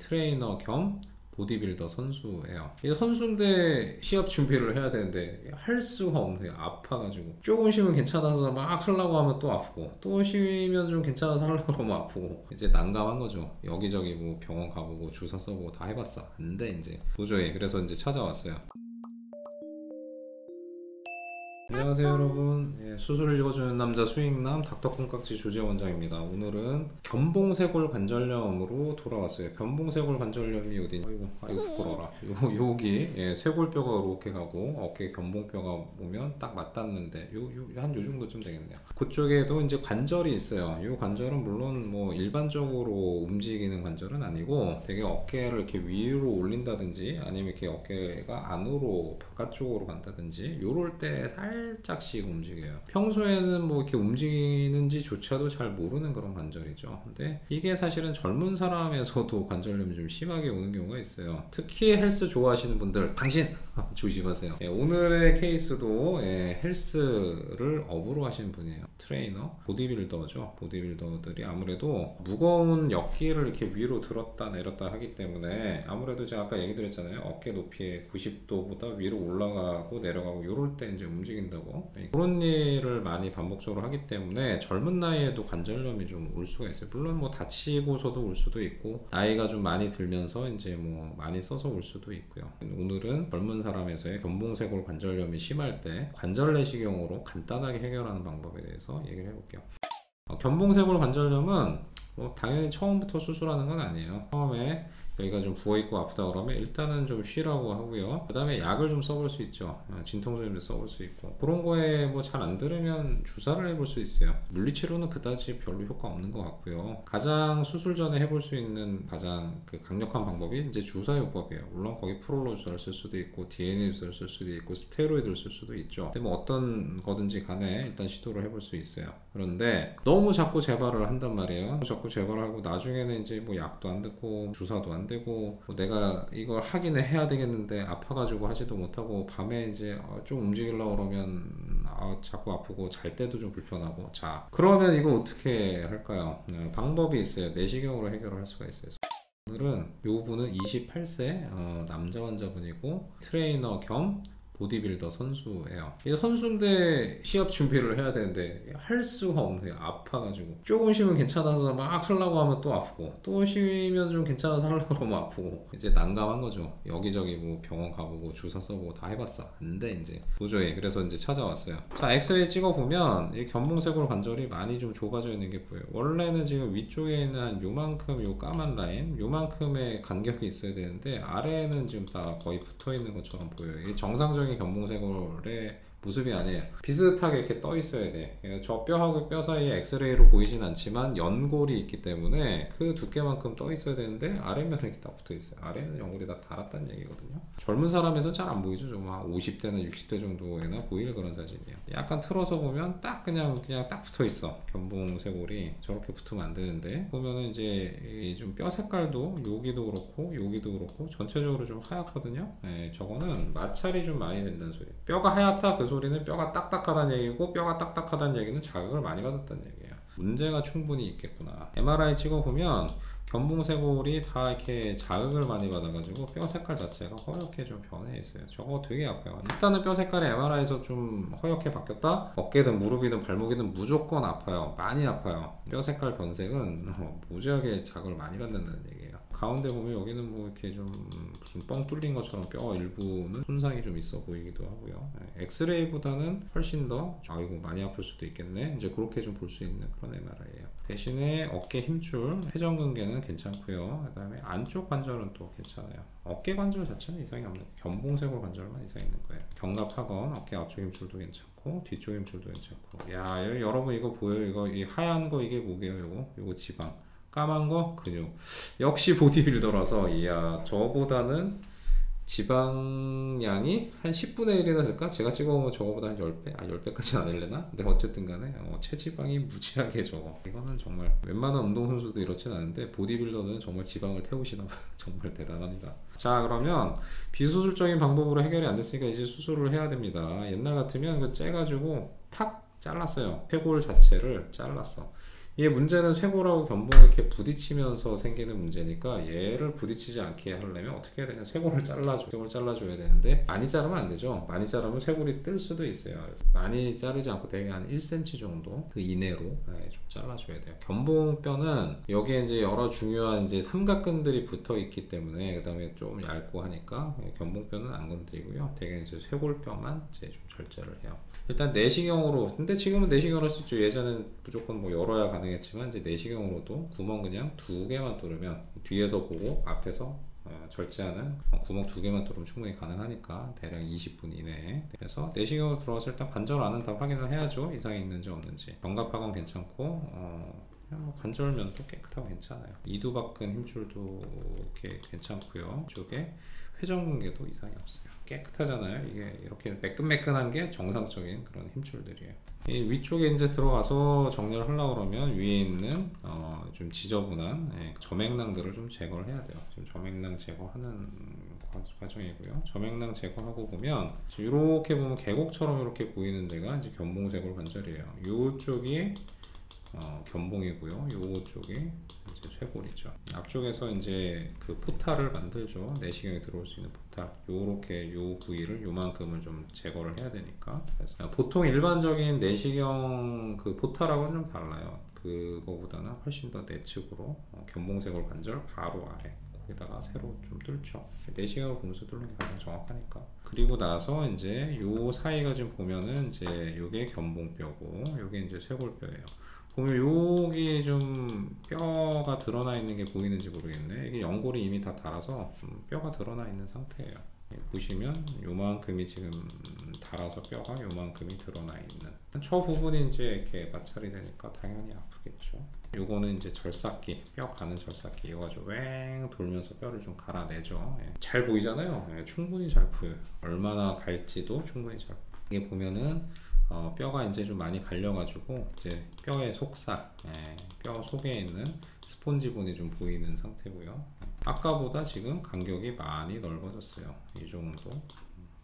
트레이너 겸 보디빌더 선수예요. 이 선수인데 시합 준비를 해야 되는데 할 수가 없네요. 아파가지고 조금 쉬면 괜찮아서 막 하려고 하면 또 아프고, 또 쉬면 좀 괜찮아서 하려고 하면 아프고, 이제 난감한 거죠. 여기저기 뭐 병원 가보고 주사 써보고 다 해봤어. 안 돼 이제 도저히. 그래서 이제 찾아왔어요. 안녕하세요 여러분. 수술을 읽어주는 남자 수익남 닥터 콩깍지 조재 원장입니다. 오늘은 견봉쇄골 관절염으로 돌아왔어요. 견봉쇄골 관절염이 어디냐? 아이고 부끄러워라. 여기 쇄골뼈가 이렇게 가고 어깨 견봉뼈가 보면 딱 맞닿는데 한 요 정도쯤 되겠네요. 그쪽에도 이제 관절이 있어요. 이 관절은 물론 뭐 일반적으로 움직이는 관절은 아니고, 되게 어깨를 이렇게 위로 올린다든지 아니면 이렇게 어깨가 안으로 바깥쪽으로 간다든지 요럴 때 살짝씩 움직여요. 평소에는 뭐 이렇게 움직이는지조차도 잘 모르는 그런 관절이죠. 근데 이게 사실은 젊은 사람에서도 관절염이 좀 심하게 오는 경우가 있어요. 특히 헬스 좋아하시는 분들, 당신 조심하세요. 오늘의 케이스도 헬스를 업으로 하시는 분이에요. 트레이너, 보디빌더죠. 보디빌더들이 아무래도 무거운 역기를 이렇게 위로 들었다 내렸다 하기 때문에, 아무래도 제가 아까 얘기 드렸잖아요. 어깨 높이에 90도보다 위로 올라가고 내려가고 요럴 때 이제 움직인다고. 그런 일을 많이 반복적으로 하기 때문에 젊은 나이에도 관절염이 좀 올 수가 있어요. 물론 뭐 다치고서도 올 수도 있고, 나이가 좀 많이 들면서 이제 뭐 많이 써서 올 수도 있고요. 오늘은 젊은 사람에서의 견봉쇄골 관절염이 심할 때 관절 내시경으로 간단하게 해결하는 방법에 대해서 얘기를 해볼게요. 견봉쇄골 관절염은 뭐 당연히 처음부터 수술하는 건 아니에요. 처음에 여기가 좀 부어있고 아프다 그러면 일단은 좀 쉬라고 하고요. 그 다음에 약을 좀 써볼 수 있죠. 진통제를 써볼 수 있고, 그런 거에 뭐 잘 안 들으면 주사를 해볼 수 있어요. 물리치료는 그다지 별로 효과 없는 것 같고요. 가장 수술 전에 해볼 수 있는 가장 강력한 방법이 이제 주사요법이에요. 물론 거기 프롤로 주사를 쓸 수도 있고 DNA 주사를 쓸 수도 있고 스테로이드를 쓸 수도 있죠. 근데 뭐 어떤 거든지 간에 일단 시도를 해볼 수 있어요. 그런데 너무 자꾸 재발을 한단 말이에요. 자꾸 재발을 하고 나중에는 이제 뭐 약도 안 듣고 주사도 안 되고, 뭐 내가 이걸 하긴 해야 되겠는데 아파가지고 하지도 못하고, 밤에 이제 좀 움직이려고 그러면 자꾸 아프고, 잘 때도 좀 불편하고. 자, 그러면 이거 어떻게 할까요? 방법이 있어요. 내시경으로 해결을 할 수가 있어요. 오늘은 이 분은 28세 남자 환자분이고 트레이너 겸 보디빌더 선수예요. 이 선수인데 시합 준비를 해야 되는데 할 수가 없네요. 아파가지고 조금 쉬면 괜찮아서 막 하려고 하면 또 아프고, 또 쉬면 좀 괜찮아서 하려고 하면 아프고, 이제 난감한 거죠. 여기저기 뭐 병원 가보고 주사 써보고 다 해봤어. 안 돼 이제 도저히. 그래서 이제 찾아왔어요. 자, 엑스레이 찍어보면 이 견봉쇄골 관절이 많이 좀 좁아져 있는 게 보여요. 원래는 지금 위쪽에 있는 한 요만큼, 요 까만 라인 요만큼의 간격이 있어야 되는데 아래에는 지금 다 거의 붙어 있는 것처럼 보여요. 이게 정상적인 견봉쇄골의 모습이 아니에요. 비슷하게 이렇게 떠 있어야 돼. 저 뼈하고 뼈 사이에 엑스레이로 보이진 않지만 연골이 있기 때문에 그 두께만큼 떠 있어야 되는데 아래면에 이렇게 다 붙어 있어요. 아래는 연골이 다 닳았다는 얘기거든요. 젊은 사람에서 잘 안 보이죠. 좀 한 50대나 60대 정도에나 보일 그런 사진이에요. 약간 틀어서 보면 딱 그냥 딱 붙어 있어. 견봉쇄골이 저렇게 붙으면 안 되는데, 보면은 이제 좀 뼈 색깔도 여기도 그렇고 여기도 그렇고 전체적으로 좀 하얗거든요. 저거는 마찰이 좀 많이 된다는 소리예요. 뼈가 하얗다, 그 소리는 뼈가 딱딱하다는 얘기고, 뼈가 딱딱하다는 얘기는 자극을 많이 받았다는 얘기예요. 문제가 충분히 있겠구나. MRI 찍어보면 견봉쇄골이 다 이렇게 자극을 많이 받아가지고 뼈 색깔 자체가 허옇게 좀 변해 있어요. 저거 되게 아파요. 일단은 뼈 색깔이 MRI에서 좀 허옇게 바뀌었다? 어깨든 무릎이든 발목이든 무조건 아파요. 많이 아파요. 뼈 색깔 변색은 무지하게 자극을 많이 받는다는 얘기예요. 가운데 보면 여기는 뭐 이렇게 좀 무슨 뻥 뚫린 것처럼 뼈 일부는 손상이 좀 있어 보이기도 하고요. 엑스레이보다는 훨씬 더 아이고 많이 아플 수도 있겠네, 이제 그렇게 좀 볼 수 있는 그런 MRI예요. 대신에 어깨 힘줄, 회전근개는 괜찮고요. 그 다음에 안쪽 관절은 또 괜찮아요. 어깨 관절 자체는 이상이 없는, 견봉쇄골 관절만 이상이 있는 거예요. 견갑하건 어깨 앞쪽 힘줄도 괜찮고 뒤쪽 힘줄도 괜찮고. 야, 여러분 이거 보여요? 이거 이 하얀 거 이게 뭐게요? 이거 지방, 까만 거 근육. 역시 보디빌더라서, 이야, 저보다는 지방량이 한 10분의 1이나 될까? 제가 찍어보면 저거보다 한 10배? 10배까지는 아닐래나? 근데 어쨌든 간에 체지방이 무지하게 적어. 이거는 정말 웬만한 운동선수도 이렇진 않은데 보디빌더는 정말 지방을 태우시나 봐요. 정말 대단합니다. 자, 그러면 비수술적인 방법으로 해결이 안 됐으니까 이제 수술을 해야 됩니다. 옛날 같으면 그 째가지고 탁 잘랐어요. 쇄골 자체를 잘랐어. 이게 문제는 쇄골하고 견봉이 이렇게 부딪히면서 생기는 문제니까 얘를 부딪히지 않게 하려면 어떻게 해야 되냐? 쇄골을 잘라줘야 되는데 많이 자르면 안 되죠. 많이 자르면 쇄골이 뜰 수도 있어요. 그래서 많이 자르지 않고 대개 한 1cm 정도 그 이내로 좀 잘라줘야 돼요. 견봉뼈는 여기에 이제 여러 중요한 이제 삼각근들이 붙어 있기 때문에, 그 다음에 좀 얇고 하니까 견봉뼈는 안 건드리고요. 대개 이제 쇄골뼈만 이제 좀 절제를 해요. 일단 내시경으로, 근데 지금은 내시경으로 할 수 있죠. 예전엔 무조건 뭐 열어야 가능했지만 이제 내시경으로도 구멍 그냥 2개만 뚫으면, 뒤에서 보고 앞에서 절제하는 구멍 2개만 뚫으면 충분히 가능하니까 대략 20분 이내에. 그래서 내시경으로 들어가서 일단 관절 안은 다 확인을 해야죠. 이상이 있는지 없는지. 견갑하고는 괜찮고 그냥 뭐 관절면도 깨끗하고 괜찮아요. 이두박근 힘줄도 이렇게 괜찮고요. 이쪽에 회전근개도 이상이 없어요. 깨끗하잖아요. 이게 이렇게 매끈매끈한 게 정상적인 그런 힘줄들이에요. 이 위쪽에 이제 들어가서 정리를 하려고 그러면 위에 있는 좀 지저분한 점액낭들을 좀 제거를 해야 돼요. 지금 점액낭 제거하는 과정이고요. 점액낭 제거하고 보면 이렇게 보면 계곡처럼 이렇게 보이는 데가 이제 견봉쇄골 관절이에요. 이쪽이 견봉이고요. 요 쪽이 이제 쇄골이죠. 앞쪽에서 이제 그 포탈을 만들죠. 내시경에 들어올 수 있는 포탈. 요렇게 요 부위를 요만큼을 좀 제거를 해야 되니까. 그래서 보통 일반적인 내시경 그 포탈하고는 좀 달라요. 그거보다는 훨씬 더 내측으로 견봉쇄골 관절 바로 아래 거기다가 새로 좀 뚫죠. 내시경을 보면서 뚫는 게 가장 정확하니까. 그리고 나서 이제 요 사이가 지금 보면은 이제 요게 견봉뼈고 요게 이제 쇄골뼈예요. 보면 여기 좀 뼈가 드러나 있는 게 보이는지 모르겠네. 이게 연골이 이미 다 닳아서 뼈가 드러나 있는 상태예요. 보시면 요만큼이 지금 닳아서 뼈가 요만큼이 드러나 있는 저 부분이 이제 이렇게 마찰이 되니까 당연히 아프겠죠. 요거는 이제 절삭기, 뼈 가는 절삭기 이거가지고 왱 돌면서 뼈를 좀 갈아내죠. 잘 보이잖아요. 충분히 잘 보여요. 얼마나 갈지도 충분히 잘 보여요. 이게 보면은 뼈가 이제 좀 많이 갈려가지고 이제 뼈의 속살, 뼈 속에 있는 스폰지본이 좀 보이는 상태고요. 아까보다 지금 간격이 많이 넓어졌어요. 이 정도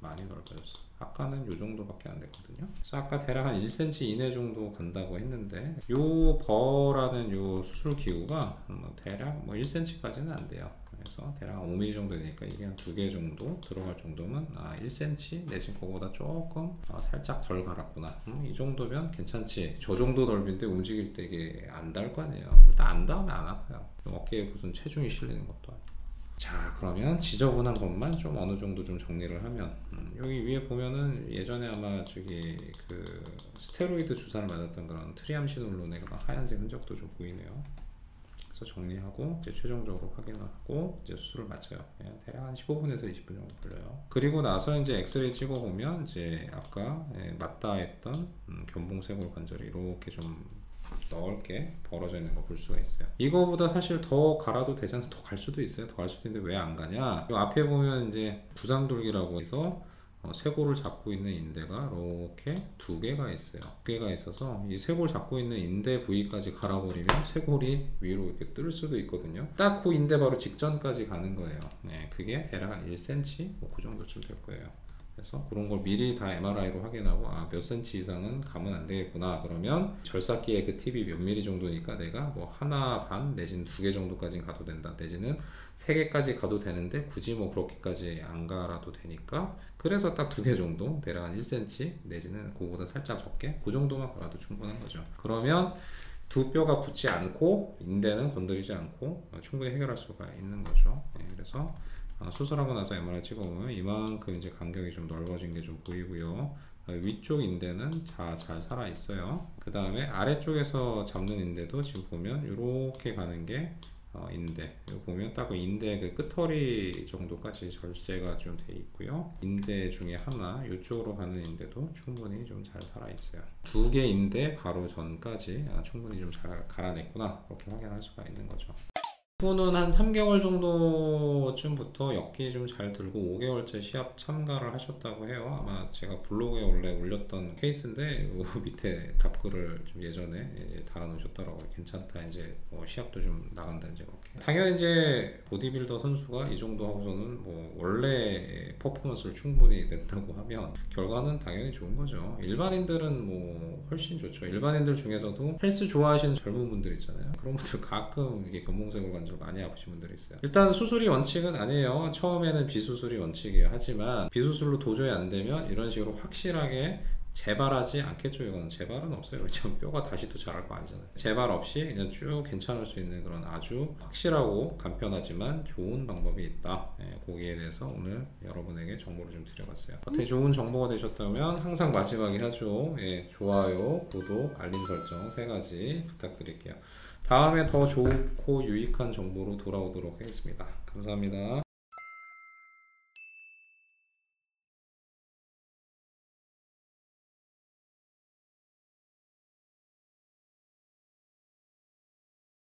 많이 넓어졌어요. 아까는 이 정도밖에 안 됐거든요. 그래서 아까 대략 한 1cm 이내 정도 간다고 했는데 요 버라는 요 수술 기구가 대략 뭐 1cm까지는 안 돼요. 그래서 대략 5mm 정도 되니까 이게 한 2개 정도 들어갈 정도면 1cm 내지 그거보다 조금 살짝 덜 갈았구나. 이 정도면 괜찮지. 저 정도 넓이인데 움직일 때 이게 안 닿을 거 아니에요. 일단 안 닿으면 안 아파요. 어깨에 무슨 체중이 실리는 것도 아니고. 자, 그러면 지저분한 것만 좀 어느 정도 좀 정리를 하면 여기 위에 보면은 예전에 아마 저기 그 스테로이드 주사를 맞았던 그런 트리암시놀론의 하얀색 흔적도 좀 보이네요. 그래서 정리하고 이제 최종적으로 확인을 하고 이제 수술을 마쳐요. 대략 한 15분에서 20분 정도 걸려요. 그리고 나서 이제 엑스레이 찍어 보면 이제 아까 맞다 했던 견봉쇄골 관절이 이렇게 좀 넓게 벌어져 있는 거 볼 수가 있어요. 이거보다 사실 더 갈아도 되잖아. 더 갈 수도 있어요. 더 갈 수도 있는데 왜 안 가냐? 이 앞에 보면 이제 부상돌기라고 해서 쇄골을 잡고 있는 인대가 이렇게 2개가 있어요. 2개가 있어서 이 쇄골 잡고 있는 인대 부위까지 갈아버리면 쇄골이 위로 이렇게 뜰 수도 있거든요. 딱 그 인대 바로 직전까지 가는 거예요. 그게 대략 한 1cm 뭐 그 정도쯤 될 거예요. 그래서 그런 걸 미리 다 MRI로 확인하고 몇 cm 이상은 가면 안 되겠구나. 그러면 절삭기의 그 팁이 몇 mm 정도니까 내가 뭐 하나 반 내지는 2개 정도까지는 가도 된다. 내지는 3개까지 가도 되는데 굳이 뭐 그렇게까지 안 가라도 되니까 그래서 딱 2개 정도 대략 한 1cm 내지는 그거보다 살짝 적게 그 정도만 가도 충분한 거죠. 그러면 두 뼈가 붙지 않고 인대는 건드리지 않고 충분히 해결할 수가 있는 거죠. 그래서 수술하고 나서 MRI 찍어보면 이만큼 이제 간격이 좀 넓어진 게 좀 보이고요. 위쪽 인대는 다 잘 살아 있어요. 그 다음에 아래쪽에서 잡는 인대도 지금 보면 이렇게 가는 게 인대. 이거 보면 딱 인대 그 끝허리 정도까지 절제가 좀 돼 있고요. 인대 중에 하나 이쪽으로 가는 인대도 충분히 좀 잘 살아 있어요. 2개 인대 바로 전까지 충분히 좀 잘 갈아냈구나. 그렇게 확인할 수가 있는 거죠. 후는 한 3개월 정도쯤부터 역기 좀 잘 들고 5개월째 시합 참가를 하셨다고 해요. 아마 제가 블로그에 원래 올렸던 케이스인데 밑에 답글을 좀 예전에 이제 달아놓으셨더라고요. 괜찮다, 이제 시합도 좀 나간다, 이제 그렇게. 당연히 이제 보디빌더 선수가 이 정도 하고서는 뭐 원래 퍼포먼스를 충분히 낸다고 하면 결과는 당연히 좋은 거죠. 일반인들은 뭐 훨씬 좋죠. 일반인들 중에서도 헬스 좋아하시는 젊은 분들 있잖아요. 그런 분들 가끔 이게 견봉쇄골 관절 많이 아프신 분들이 있어요. 일단 수술이 원칙은 아니에요. 처음에는 비수술이 원칙이에요. 하지만 비수술로 도저히 안 되면 이런 식으로 확실하게 재발하지 않겠죠. 이건 재발은 없어요. 왜냐면 뼈가 다시 또 자랄 거 아니잖아요. 재발 없이 그냥 쭉 괜찮을 수 있는 그런 아주 확실하고 간편하지만 좋은 방법이 있다. 거기에 대해서 오늘 여러분에게 정보를 좀 드려봤어요. 어떻게 좋은 정보가 되셨다면 항상 마지막에 하죠. 좋아요, 구독, 알림 설정 3가지 부탁드릴게요. 다음에 더 좋고 유익한 정보로 돌아오도록 하겠습니다. 감사합니다.